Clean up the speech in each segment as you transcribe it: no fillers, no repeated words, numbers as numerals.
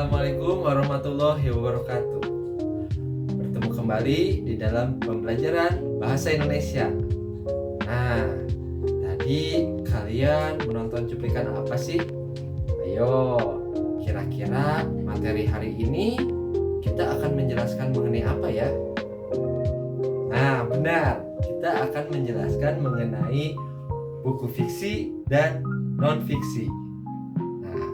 Assalamualaikum warahmatullahi wabarakatuh. Bertemu kembali di dalam pembelajaran bahasa Indonesia. Nah, tadi kalian menonton cuplikan apa sih? Ayo, kira-kira materi hari ini kita akan menjelaskan mengenai apa ya? Nah, benar, kita akan menjelaskan mengenai buku fiksi dan non-fiksi.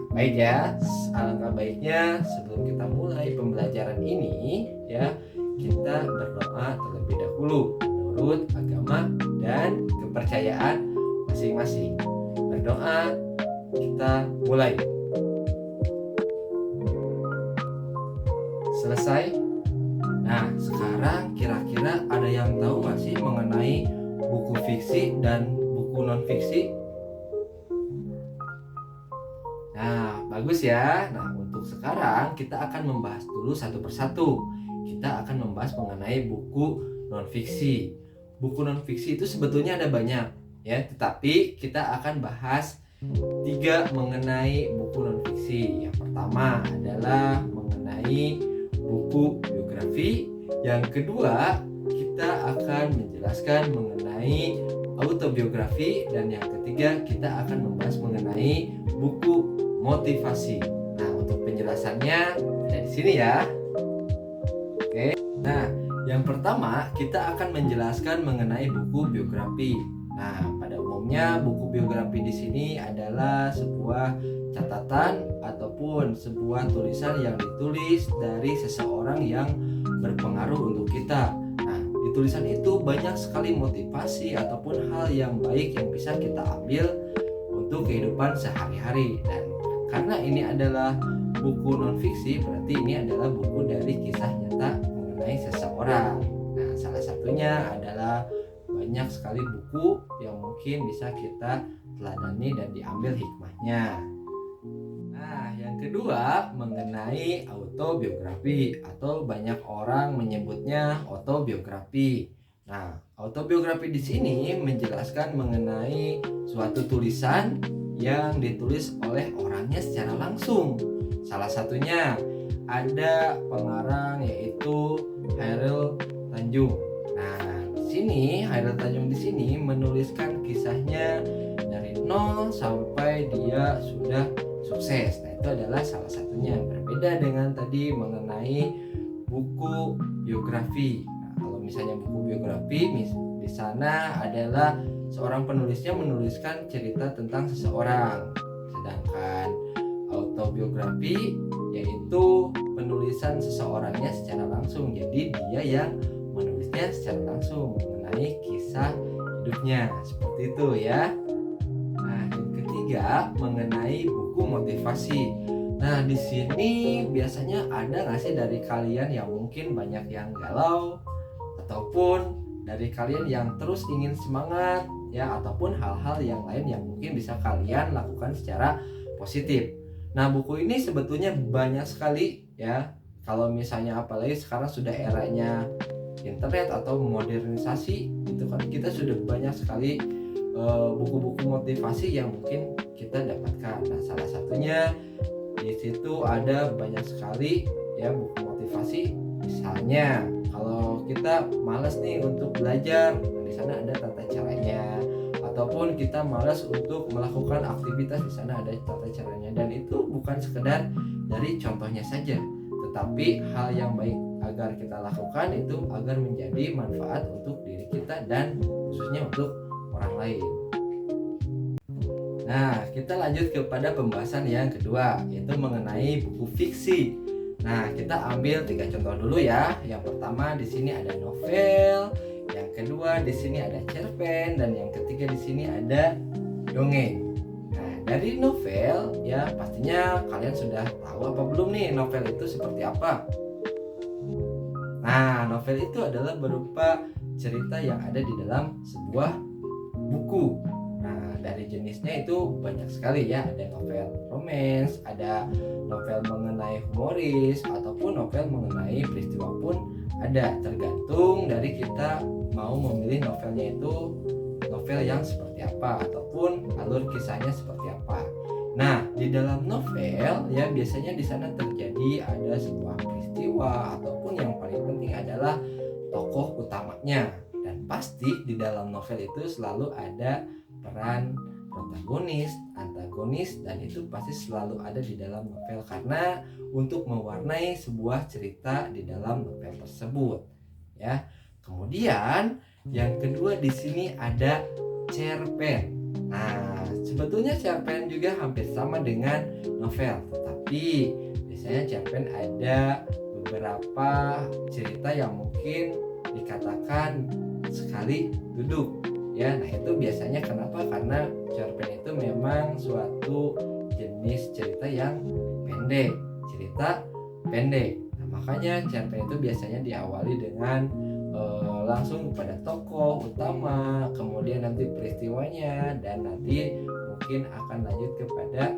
Baik ya, alangkah baiknya sebelum kita mulai pembelajaran ini ya, kita berdoa terlebih dahulu menurut agama dan kepercayaan masing-masing. Berdoa, kita mulai. Selesai? Nah, sekarang kira-kira ada yang tahu nggak sih mengenai buku fiksi dan buku non-fiksi? Nah, bagus ya. Nah, untuk sekarang kita akan membahas dulu satu persatu. Kita akan membahas mengenai buku non-fiksi. Buku non-fiksi itu sebetulnya ada banyak ya, tetapi kita akan bahas 3 mengenai buku non-fiksi. Yang pertama adalah mengenai buku biografi. Yang kedua, kita akan menjelaskan mengenai autobiografi, dan yang ketiga kita akan membahas mengenai buku motivasi. Nah, untuk penjelasannya ada di sini ya. Oke. Nah, yang pertama kita akan menjelaskan mengenai buku biografi. Nah, pada umumnya buku biografi di sini adalah sebuah catatan ataupun sebuah tulisan yang ditulis dari seseorang yang berpengaruh untuk kita. Nah, di tulisan itu banyak sekali motivasi ataupun hal yang baik yang bisa kita ambil untuk kehidupan sehari-hari. Dan karena ini adalah buku non-fiksi, berarti ini adalah buku dari kisah nyata mengenai seseorang. Nah, salah satunya adalah banyak sekali buku yang mungkin bisa kita teladani dan diambil hikmahnya. Nah, yang kedua mengenai autobiografi, atau banyak orang menyebutnya autobiografi. Nah, autobiografi di sini menjelaskan mengenai suatu tulisan yang ditulis oleh orangnya secara langsung. Salah satunya ada pengarang yaitu Chairil Tanjung. Nah, di sini Chairil Tanjung di sini menuliskan kisahnya dari nol sampai dia sudah sukses. Nah, itu adalah salah satunya. Berbeda dengan tadi mengenai buku biografi. Nah, kalau misalnya buku biografi di sana adalah seorang penulisnya menuliskan cerita tentang seseorang, sedangkan autobiografi yaitu penulisan seseorangnya secara langsung. Jadi dia yang menulisnya secara langsung mengenai kisah hidupnya, seperti itu ya. Nah, yang ketiga mengenai buku motivasi. Nah, di sini biasanya ada nggak sih dari kalian yang mungkin banyak yang galau, ataupun dari kalian yang terus ingin semangat ya, ataupun hal-hal yang lain yang mungkin bisa kalian lakukan secara positif. Nah, buku ini sebetulnya banyak sekali ya. Kalau misalnya apalagi sekarang sudah eranya internet atau modernisasi, itu kan kita sudah banyak sekali buku-buku motivasi yang mungkin kita dapatkan. Nah, salah satunya di situ ada banyak sekali ya buku motivasi. Misalnya kalau kita malas nih untuk belajar, di sana ada tata caranya. Ataupun kita malas untuk melakukan aktivitas, di sana ada tata caranya. Dan itu bukan sekedar dari contohnya saja, tetapi hal yang baik agar kita lakukan itu agar menjadi manfaat untuk diri kita dan khususnya untuk orang lain. Nah, kita lanjut kepada pembahasan yang kedua, yaitu mengenai buku fiksi. Nah, kita ambil 3 contoh dulu ya. Yang pertama di sini ada novel, yang kedua di sini ada cerpen, dan yang ketiga di sini ada dongeng. Nah, dari novel ya pastinya kalian sudah tahu apa belum nih novel itu seperti apa? Nah, novel itu adalah berupa cerita yang ada di dalam sebuah buku. Nah, dari jenisnya itu banyak sekali ya. Ada novel romance, ada novel mengenai humoris, ataupun novel mengenai peristiwa pun ada. Tergantung dari kita mau memilih novelnya itu novel yang seperti apa, ataupun alur kisahnya seperti apa. Nah, di dalam novel ya biasanya di sana terjadi ada sebuah peristiwa ataupun yang paling penting adalah tokoh utamanya. Dan pasti di dalam novel itu selalu ada peran protagonis, antagonis, dan itu pasti selalu ada di dalam novel karena untuk mewarnai sebuah cerita di dalam novel tersebut. Ya. Kemudian yang kedua di sini ada cerpen. Nah, sebetulnya cerpen juga hampir sama dengan novel, tetapi biasanya cerpen ada beberapa cerita yang mungkin dikatakan sekali duduk. Ya, nah itu biasanya kenapa? Karena cerpen itu memang suatu jenis cerita yang pendek, cerita pendek. Nah, makanya cerpen itu biasanya diawali dengan langsung kepada tokoh utama, kemudian nanti peristiwanya, dan nanti mungkin akan lanjut kepada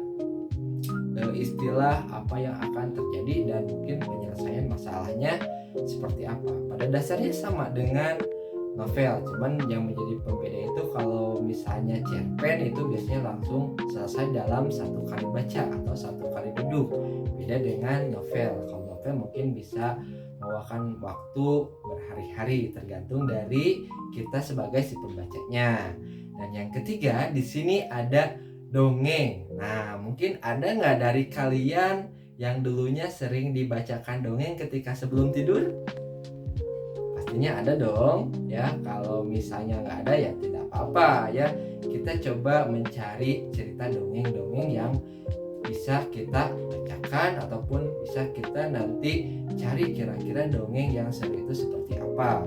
istilah apa yang akan terjadi dan mungkin penyelesaian masalahnya seperti apa. Pada dasarnya sama dengan novel, cuman yang menjadi pembeda itu kalau misalnya cerpen itu biasanya langsung selesai dalam satu kali baca atau satu kali duduk, beda dengan novel. Kalau novel mungkin bisa memakan waktu berhari-hari tergantung dari kita sebagai si pembacanya. Dan yang ketiga di sini ada dongeng. Nah, mungkin ada nggak dari kalian yang dulunya sering dibacakan dongeng ketika sebelum tidur? Pastinya ada dong ya. Kalau misalnya nggak ada ya tidak apa-apa ya. Kita coba mencari cerita dongeng-dongeng yang bisa kita bacakan ataupun bisa kita nanti cari kira-kira dongeng yang seru itu seperti apa.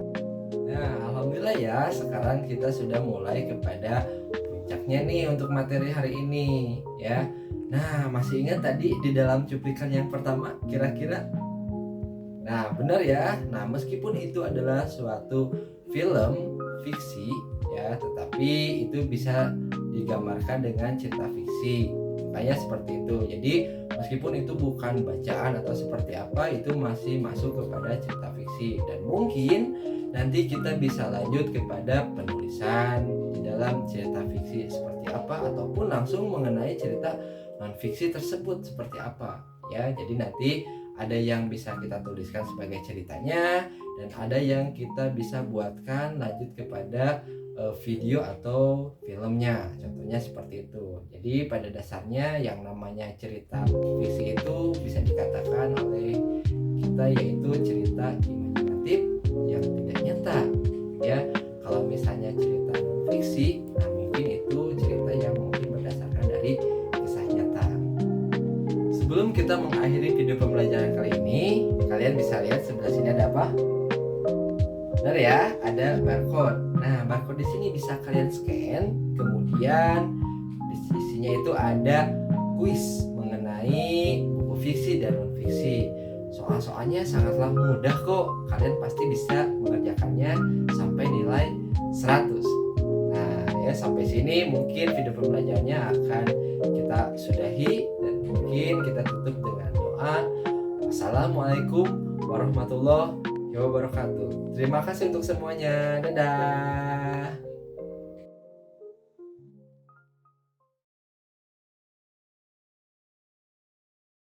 Nah, alhamdulillah ya, sekarang kita sudah mulai kepada puncaknya nih untuk materi hari ini ya. Nah, masih ingat tadi di dalam cuplikan yang pertama kira-kira? Nah, benar ya. Nah, meskipun itu adalah suatu film fiksi ya, tetapi itu bisa digambarkan dengan cerita fiksi. Kayak seperti itu. Jadi meskipun itu bukan bacaan atau seperti apa, itu masih masuk kepada cerita fiksi. Dan mungkin nanti kita bisa lanjut kepada penulisan di dalam cerita fiksi seperti apa, ataupun langsung mengenai cerita non fiksi tersebut seperti apa ya. Jadi nanti ada yang bisa kita tuliskan sebagai ceritanya, dan ada yang kita bisa buatkan lanjut kepada video atau filmnya, contohnya seperti itu. Jadi pada dasarnya yang namanya cerita fiksi itu bisa dikatakan oleh kita yaitu cerita imajinatif yang tidak nyata ya. Kalau misalnya cerita non fiksi, nah mungkin itu cerita yang mungkin berdasarkan dari kisah nyata. Sebelum kita mengakhiri video pembelajaran kali ini, kalian bisa lihat sebelah sini ada apa? Benar ya, ada barcode. Nah, barcode di sini bisa kalian scan, kemudian di sisinya itu ada kuis mengenai buku fiksi dan non fiksi. Soal-soalnya sangatlah mudah kok. Kalian pasti bisa mengerjakannya sampai nilai 100. Nah, ya sampai sini mungkin video pembelajarannya akan kita sudahi, dan mungkin kita tutup dengan doa. Wassalamualaikum warahmatullahi wabarakatuh. Terima kasih untuk semuanya. Dadah.